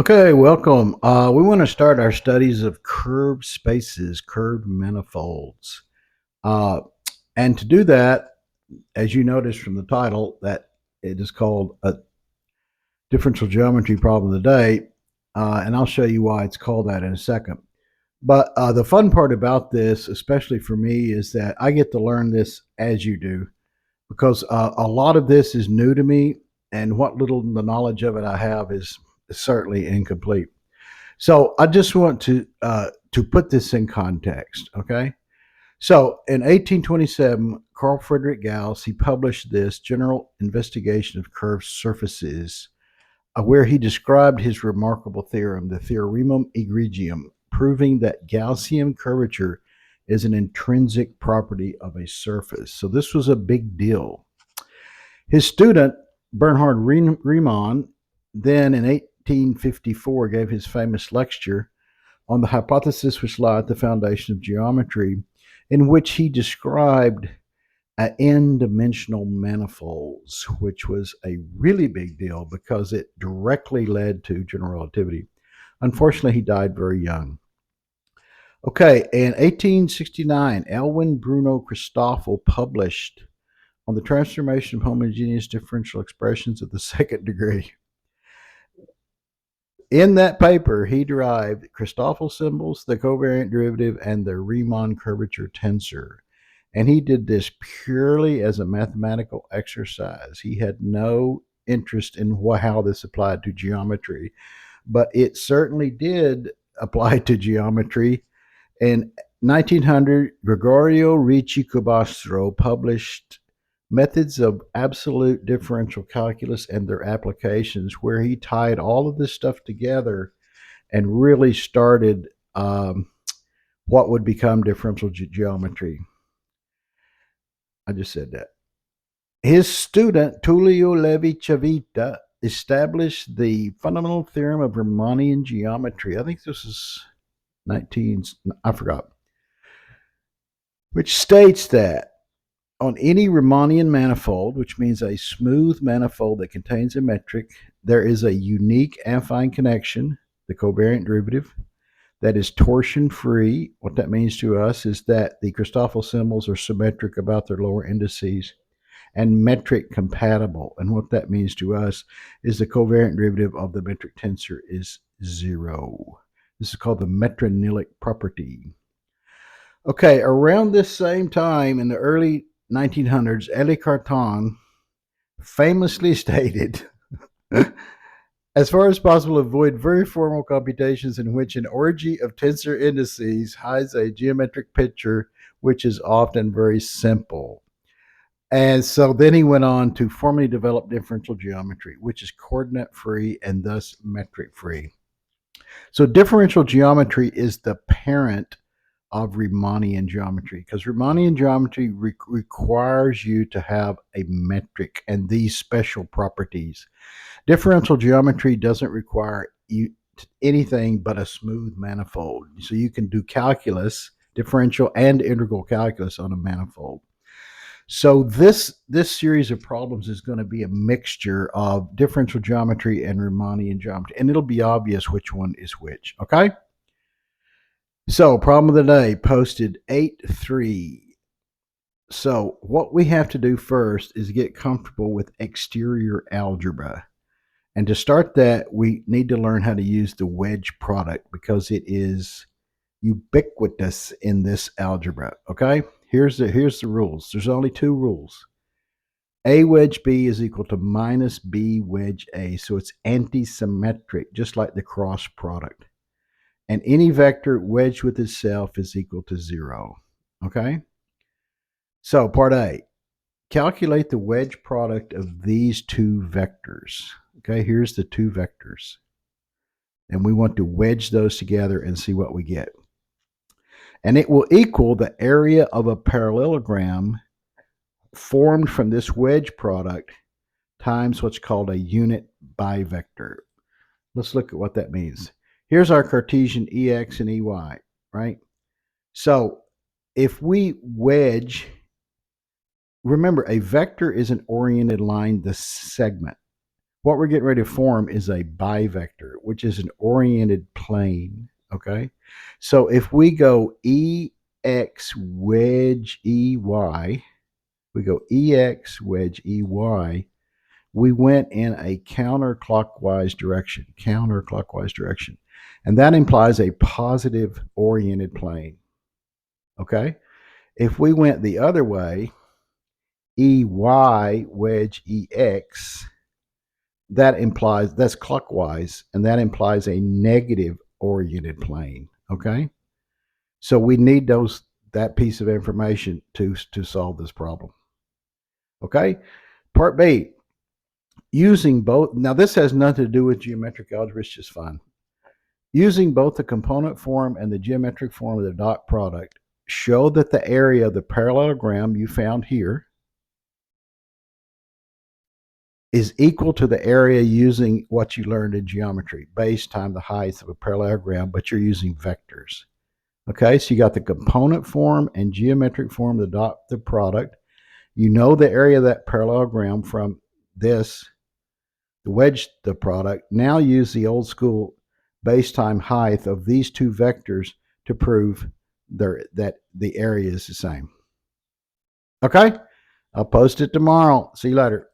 Okay, welcome. We want to start our studies of curved spaces, curved manifolds. Uh, and to do that, as you notice from the title, that it is called a differential geometry problem of the day. And I'll show you why it's called that in a second. But the fun part about this, especially for me, is that I get to learn this as you do, because a lot of this is new to me, and what little the knowledge of it I have is certainly incomplete. So I just want to put this in context, okay? So in 1827, Carl Friedrich Gauss he published this General Investigation of Curved Surfaces, where he described his remarkable theorem, the Theoremum Egregium, proving that Gaussian curvature is an intrinsic property of a surface. So this was a big deal. His student Bernhard Riemann, then in 1854, gave his famous lecture on the hypothesis which lie at the foundation of geometry, in which he described n-dimensional manifolds, which was a really big deal because it directly led to general relativity. Unfortunately, he died very young. Okay, in 1869, Elwin Bruno Christoffel published on the transformation of homogeneous differential expressions of the second degree. In that paper, he derived Christoffel symbols, the covariant derivative, and the Riemann curvature tensor. And he did this purely as a mathematical exercise. He had no interest in how this applied to geometry, but it certainly did apply to geometry. In 1900, Gregorio Ricci Cubastro published Methods of Absolute Differential Calculus and Their Applications, where he tied all of this stuff together and really started what would become differential geometry. I just said that. His student, Tullio Levi-Civita, established the fundamental theorem of Riemannian geometry. I think this is 19, I forgot, which states that on any Riemannian manifold, which means a smooth manifold that contains a metric, there is a unique affine connection, the covariant derivative, that is torsion free. What that means to us is that the Christoffel symbols are symmetric about their lower indices and metric compatible. And what that means to us is the covariant derivative of the metric tensor is zero. This is called the metronilic property. Okay, around this same time in the early 1900s, Elie Cartan famously stated, as far as possible, avoid very formal computations in which an orgy of tensor indices hides a geometric picture, which is often very simple. And so then he went on to formally develop differential geometry, which is coordinate free and thus metric free. So differential geometry is the parent of Riemannian geometry, because Riemannian geometry requires you to have a metric and these special properties. Differential geometry doesn't require you anything but a smooth manifold. So you can do calculus, differential and integral calculus on a manifold. So this series of problems is going to be a mixture of differential geometry and Riemannian geometry, and it'll be obvious which one is which. Okay. So problem of the day posted 8-3. So what we have to do first is get comfortable with exterior algebra. And to start that, we need to learn how to use the wedge product because it is ubiquitous in this algebra. Okay? Here's the rules. There's only two rules. A wedge B is equal to minus B wedge A. So it's anti-symmetric, just like the cross product. And any vector wedged with itself is equal to 0. Okay? So part A, calculate the wedge product of these two vectors. Okay, here's the two vectors. And we want to wedge those together and see what we get. And it will equal the area of a parallelogram formed from this wedge product times what's called a unit bivector. Let's look at what that means. Here's our Cartesian EX and EY, right? So if we wedge, remember a vector is an oriented line, the segment. What we're getting ready to form is a bivector, which is an oriented plane. Okay. So if we go EX wedge EY, we go EX wedge EY, we went in a counterclockwise direction, And that implies a positive oriented plane. Okay. If we went the other way, EY wedge EX, that's clockwise, and that implies a negative oriented plane. Okay. So we need that piece of information to solve this problem. Okay. Part B, using both. Now this has nothing to do with geometric algebra. It's just fun. Using both the component form and the geometric form of the dot product, show that the area of the parallelogram you found here is equal to the area using what you learned in geometry, base times the height of a parallelogram, but you're using vectors. Okay, so you got the component form and geometric form of the product. You know the area of that parallelogram from this, the product. Now use the old school base times height of these two vectors to prove that the area is the same. Okay, I'll post it tomorrow. See you later.